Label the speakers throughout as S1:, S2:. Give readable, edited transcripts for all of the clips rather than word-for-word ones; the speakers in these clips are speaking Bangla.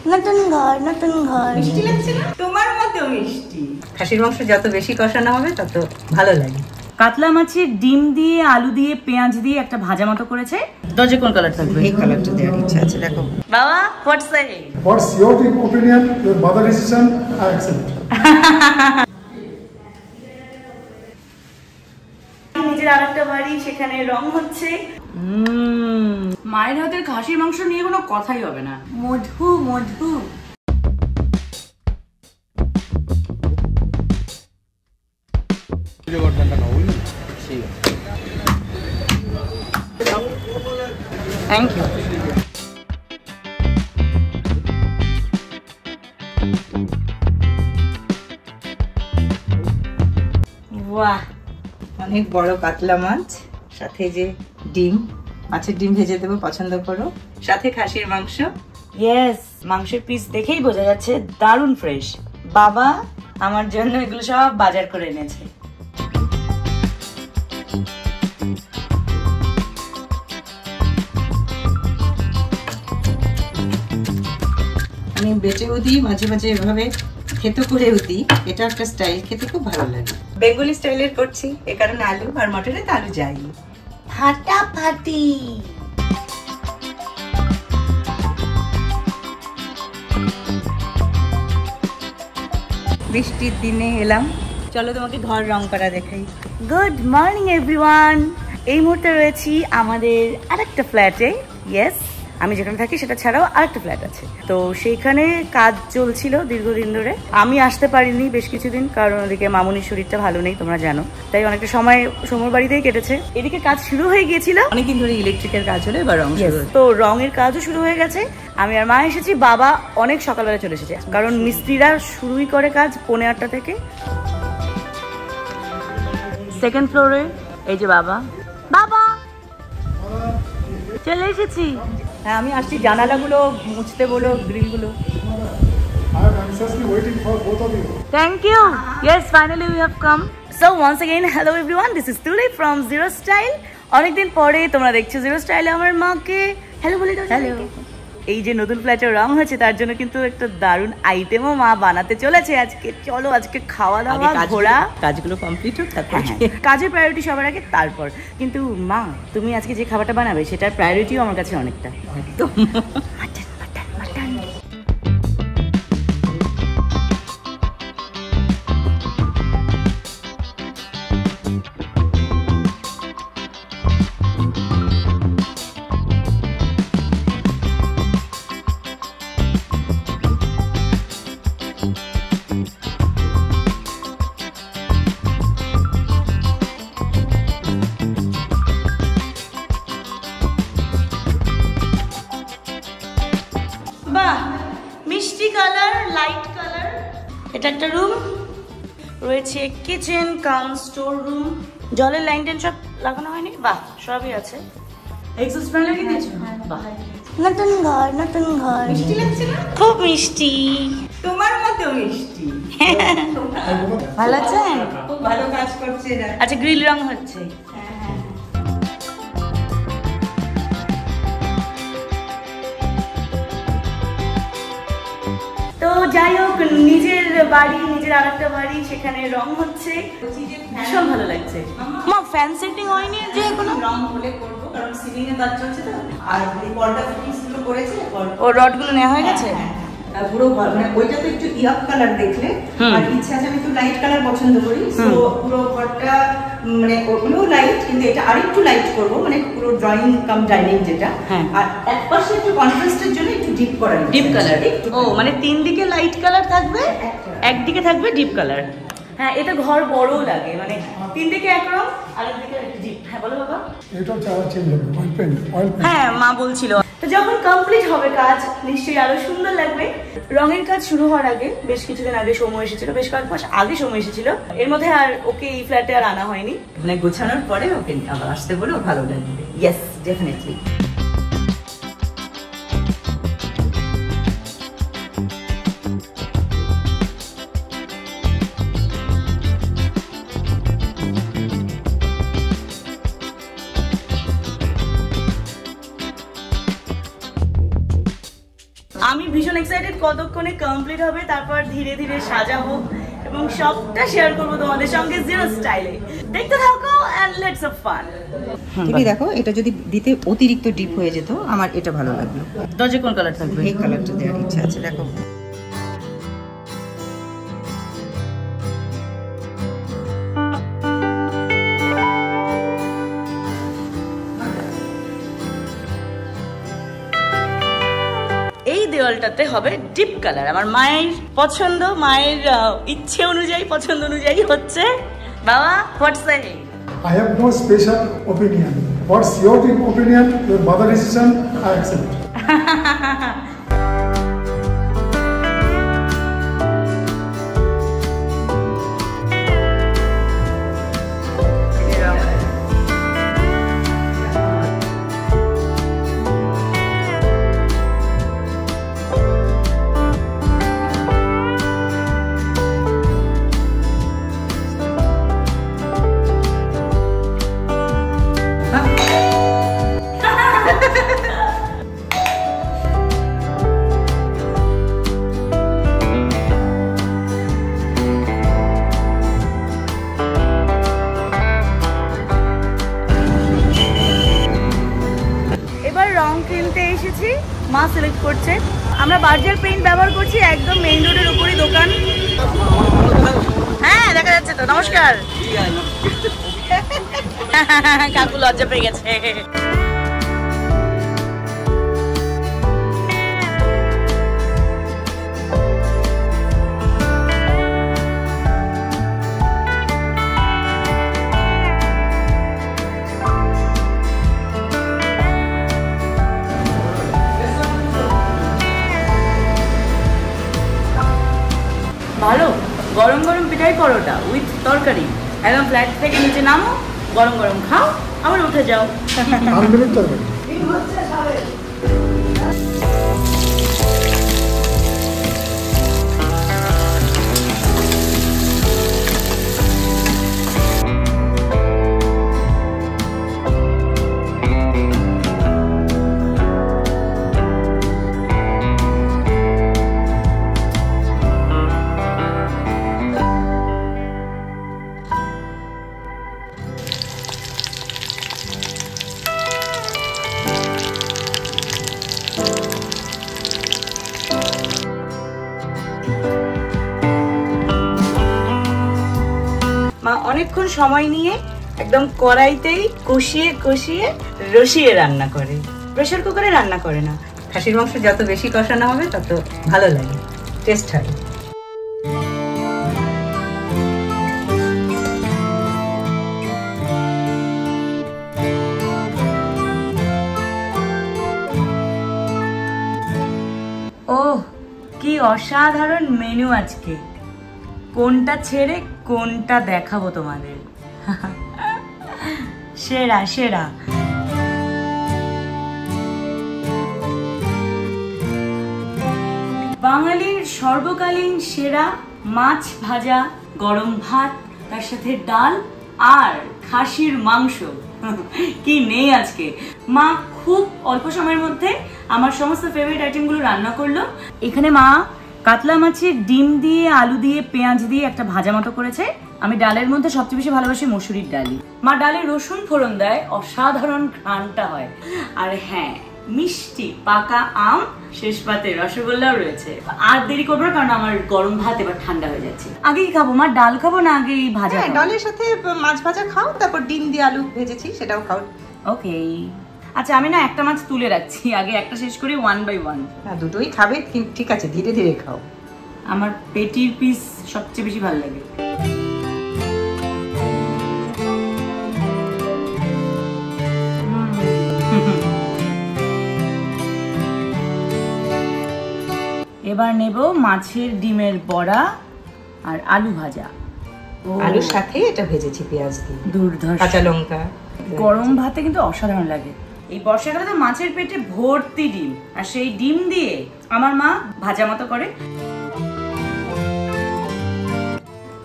S1: নতুন ঘর নতুন ঘর।
S2: মিষ্টি লাগছে না? তোমার মতো মিষ্টি। খাসির মাংস যত বেশি কষানো হবে তত ভালো লাগে। কাতলা মাছের ডিম দিয়ে আলু দিয়ে পেঁয়াজ দিয়ে একটা ভাজা মতো করেছে। দরজে কোন কালার থাকবে? এই কালারটা দেওয়ার ইচ্ছা আছে। দেখো বাবা, what's the
S3: what's your opinion, your mother decision, I accept.
S1: নিজের আরেকটা বাড়ি, সেখানে রং হচ্ছে।
S2: মায়ের হাতের খাসির মাংস নিয়ে কোনো কথাই হবে না।
S1: মধু মধু।
S2: Thank you. বাহ, অনেক বড় কাতলা মাছ, সাথে যে ডিম, মাছের ডিম ভেজে দেবো, পছন্দ করো, সাথে খাসির মাংস। ইয়েস, মাংসের পিস দেখেই বোঝা যাচ্ছে দারুণ ফ্রেশ। বাবা আমার জন্য এগুলো সব বাজার করে এনেছে। আমি বেটেও দিই, মাঝে মাঝে এভাবে খেতে করেও দিই। এটা একটা স্টাইল, খেতে খুব ভালো লাগে। বেঙ্গলি স্টাইলের করছি, এ কারণে আলু আর মটরে তো আলু যাই।
S1: ফাটাফাটি।
S2: বৃষ্টির দিনে এলাম, চলো তোমাকে ঘর রং করা দেখাই।
S1: Good morning everyone. এই মুহূর্তে রয়েছি আমাদের আরেকটা ফ্ল্যাটে। ইয়েস, আমি যেখানে থাকি সেটা ছাড়াও আরেকটা ফ্ল্যাট আছে। তো সেইখানে কাজ চলছিল দীর্ঘদিন ধরে। আমি আসতে পারিনি বেশ কিছুদিন, কারণ ওদিকে মামুনির শরীরটা ভালো নেই, তোমরা জানো। তাই অনেকটা সময় সমুর বাড়িতেই কেটেছে। এদিকে কাজ শুরু হয়ে গিয়েছিল
S2: অনেকদিন ধরে, ইলেকট্রিকের কাজ হলে এবার রং শুরু।
S1: তো রঙের কাজও শুরু হয়ে গেছে। আমি আর মা এসেছি, বাবা অনেক সকালবেলা চলে এসেছে, কারণ মিস্ত্রিরা শুরুই করে কাজ 8:30 থেকে। সেকেন্ড ফ্লোরে এই যে বাবা। বাবা চলে এসেছি।
S2: হ্যাঁ, আমি আসছি জানালাগুলো মুছতে বলো, গ্রিলগুলো।
S3: I am anxiously waiting for both of you.
S1: Thank you. Yes, finally we have come. So once again, hello everyone. This is Tuli from Zero Style. অনেকদিন পরে তোমরা দেখছো Zero Style আমার মাকে। হ্যালো বলে দাও। হ্যালো। এই যে নতুন ফ্ল্যাটের রং হচ্ছে, তার জন্য কিন্তু একটা দারুণ আইটেমও মা বানাতে চলেছে আজকে। চলো আজকে খাওয়া দাওয়া ঘোরা,
S2: কাজগুলো কমপ্লিট হোক, তারপর
S1: কাজের প্রায়োরিটি সবার আগে, তারপর। কিন্তু মা, তুমি আজকে যে খাবারটা বানাবে সেটার প্রায়োরিটিও আমার কাছে অনেকটা।
S2: একদম।
S1: Mutton mutton mutton. মিষ্টি কালার, লাইট কালার। এটা একটা রুম রয়েছে, কিচেন কাম স্টোর রুম। জলের লাইন টেন সব লাগানো হয়নি? বাহ, সবই আছে।
S2: এক্সস্ট ফ্যান লাগিয়ে দিয়েছো? বাহ,
S1: নতুন ঘর নতুন ঘর।
S2: মিষ্টি লাগছে না?
S1: খুব মিষ্টি।
S2: তোমার মতো মিষ্টি।
S1: ভালো আছেন?
S2: খুব ভালো কাজ করছে এরা।
S1: আচ্ছা, গ্রিল রং হচ্ছে। তো যাই হোক, নিজের বাড়ি, নিজের আরেকটা বাড়ি, সেখানে রং হচ্ছে। ভীষণ ভালো লাগছে। মা, ফ্যান সেটিং হয়নি যে এখনো?
S2: রং হলে করবো, কারণ সিলিং এর কাজ চলছে তো। আর পর্দা ফিটিংস গুলো করেছে,
S1: ও রডগুলো নেওয়া হয়ে গেছে।
S2: পুরো মানে ওইটা তো একটু ইয়াক কালার দেখলে, আর ইচ্ছা আছে আমি একটু লাইট কালার পছন্দ করি। তো পুরো ঘরটা মানে ওগুলো লাইট, কিন্তু এটা আরেকটু লাইট করব, মানে পুরো ড্রয়িং কাম ডাইনিং যেটা। আর এক পাশে একটু কন্ট্রাস্টের জন্য একটু ডিপ করা, ডিপ কালার।
S1: ও মানে 3 দিকে লাইট কালার থাকবে, একদিকে থাকবে ডিপ কালার। হ্যাঁ, এটা ঘর বড়ও লাগে, মানে 3 দিকে একরকম, আরেক দিকে একটু ডিপ। হ্যাঁ বলো বাবা।
S3: এটা চালা চেঞ্জ হবে, অয়েল পেইন্ট, অয়েল পেইন্ট।
S1: হ্যাঁ, মা বলছিল। তো যখন কমপ্লিট হবে কাজ, নিশ্চয়ই আরো সুন্দর লাগবে। রঙের কাজ শুরু হওয়ার আগে, বেশ কিছুদিন আগে সময় এসেছিল, বেশ কয়েক মাস আগে সময় এসেছিল। এর মধ্যে আর ওকে এই ফ্ল্যাটে আর আনা হয়নি।
S2: মানে গোছানোর পরে ওকে আবার আসতে বলে ভালো লাগবে। Yes, definitely.
S1: আমি ভীষণ এক্সাইটেড কতক্ষণে কমপ্লিট হবে, তারপর ধীরে ধীরে সাজাবো এবং সবটা শেয়ার করবো তোমাদের সঙ্গে জিরো স্টাইলে। দেখতে থাকো এন্ড লেটস হ্যাভ ফান।
S2: তুমি দেখো, এটা যদি দিতে অতিরিক্ত ডিপ হয়ে যেত, আমার এটা ভালো লাগলো।
S1: দরজে কোন কালার থাকবে?
S2: এই কালারটা দেওয়ার ইচ্ছা আছে, দেখো।
S1: এই দেওয়ালটাতে হবে ডিপ কালার, আমার মায়ের পছন্দ, মায়ের ইচ্ছে অনুযায়ী, পছন্দ অনুযায়ী হচ্ছে। বাবা, what's the
S3: I have no special opinion. What's your opinion? Your mother decision, I accept.
S1: মা সিলেক্ট করছে। আমরা বার্জার পেইন্ট ব্যবহার করছি, একদম মেইন রোডের উপরই দোকান। হ্যাঁ, দেখা যাচ্ছে তো। নমস্কার। কাকু লজ্জা পেয়ে গেছে। ভালো গরম গরম পিঠাই পরোটা উইথ তরকারি, একদম ফ্ল্যাট থেকে নিচে নামো, গরম গরম খাও, আবার উঠে যাও। মা অনেকক্ষণ সময় নিয়ে একদম কড়াইতেই কষিয়ে কষিয়ে রসিয়ে রান্না করে, প্রেসার কুকারে রান্না করে না।
S2: খাসির মাংস যত বেশি কষানো হবে তত ভালো লাগে, টেস্ট হয়।
S1: ওহ, কি অসাধারণ মেনু আজকে। কোনটা ছেড়ে কোনটা দেখাবো তোমাদের। সেরা সেরা। বাঙালির সর্বকালীন সেরা মাছ ভাজা, গরম ভাত, তার সাথে ডাল আর খাসির মাংস। কি নেই আজকে। মা খুব অল্প সময়ের মধ্যে আমার সমস্ত ফেভারিট আইটেমগুলো রান্না করলো। এখানে মা কাতলা মাছের ডিম দিয়ে, আলু দিয়ে, পেঁয়াজ দিয়ে একটা ভাজা মতো করেছে। আমি ডালের মধ্যে সবচেয়ে বেশি ভালোবাসি মসুরির ডালি। মা ডালে রসুন ফোড়ন দেয়, অসাধারণ ঘ্রাণটা হয়। আর হ্যাঁ, মিষ্টি পাকা আম, শেষ পাতে রসগোল্লাও রয়েছে। আর দেরি করবো না, কারণ আমার গরম ভাত এবার ঠান্ডা হয়ে যাচ্ছে। আগে কি খাবো মা? ডাল খাবো না আগে ভাজা?
S2: ডালের সাথে মাছ ভাজা খাও, তারপর ডিম দিয়ে আলু ভেজেছি সেটাও খাও।
S1: ওকে, আচ্ছা আমি না একটা মাছ তুলে রাখছি, আগে একটা শেষ করি 1 by 1।
S2: না, দুটোই খাবে, ঠিক আছে, ধীরে ধীরে খাও।
S1: আমার পেটির পিস সবচেয়ে বেশি ভালো লাগে। এবার নেব মাছের ডিমের বড়া আর আলু ভাজা।
S2: আলুর সাথে এটা ভেজেছি পেঁয়াজ দিয়ে,
S1: দুর্ধর্ষ,
S2: কাঁচা লঙ্কা।
S1: গরম ভাতে কিন্তু অসাধারণ লাগে। এই বর্ষাকালে তো মাছের পেটে ভর্তি ডিম, আর সেই ডিম দিয়ে আমার মা ভাজা মতো করে।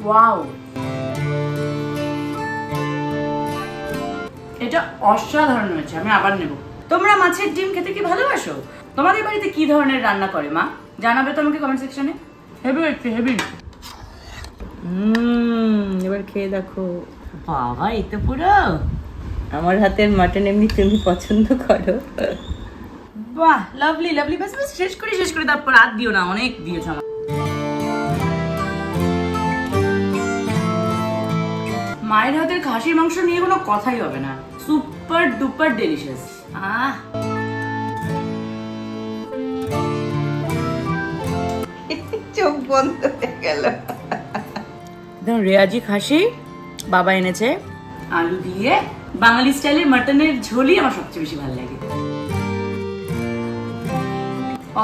S1: ওয়াও, এটা অসাধারণ হয়েছে। আমি আবার নেব। তোমরা মাছের ডিম খেতে কি ভালোবাসো? তোমাদের বাড়িতে কি ধরনের রান্না করে মা, জানাবে তো আমাকে কমেন্ট সেকশনে। হেভি হচ্ছে, হেভি।
S2: এবার খেয়ে দেখো। বাবা, এই তো পুরো আমার হাতের মাটন। এমনি তুমি পছন্দ করো।
S1: বাহ, লাভলি লাভলি। বাস বাস, শেষ করে তারপর আর দিও না, অনেক দিয়েছ আমার। মায়ের হাতের খাসির মাংস নিয়ে কোনো কথাই হবে না, সুপার ডুপার ডেলিশিয়াস।
S2: চোখ বন্ধ হয়ে গেল।
S1: একদম রেয়াজি খাসি বাবা এনেছে, আলু দিয়ে বাঙালি স্টাইলের মাটনের ঝোলই আমার সবচেয়ে বেশি ভালো লাগে।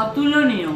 S1: অতুলনীয়।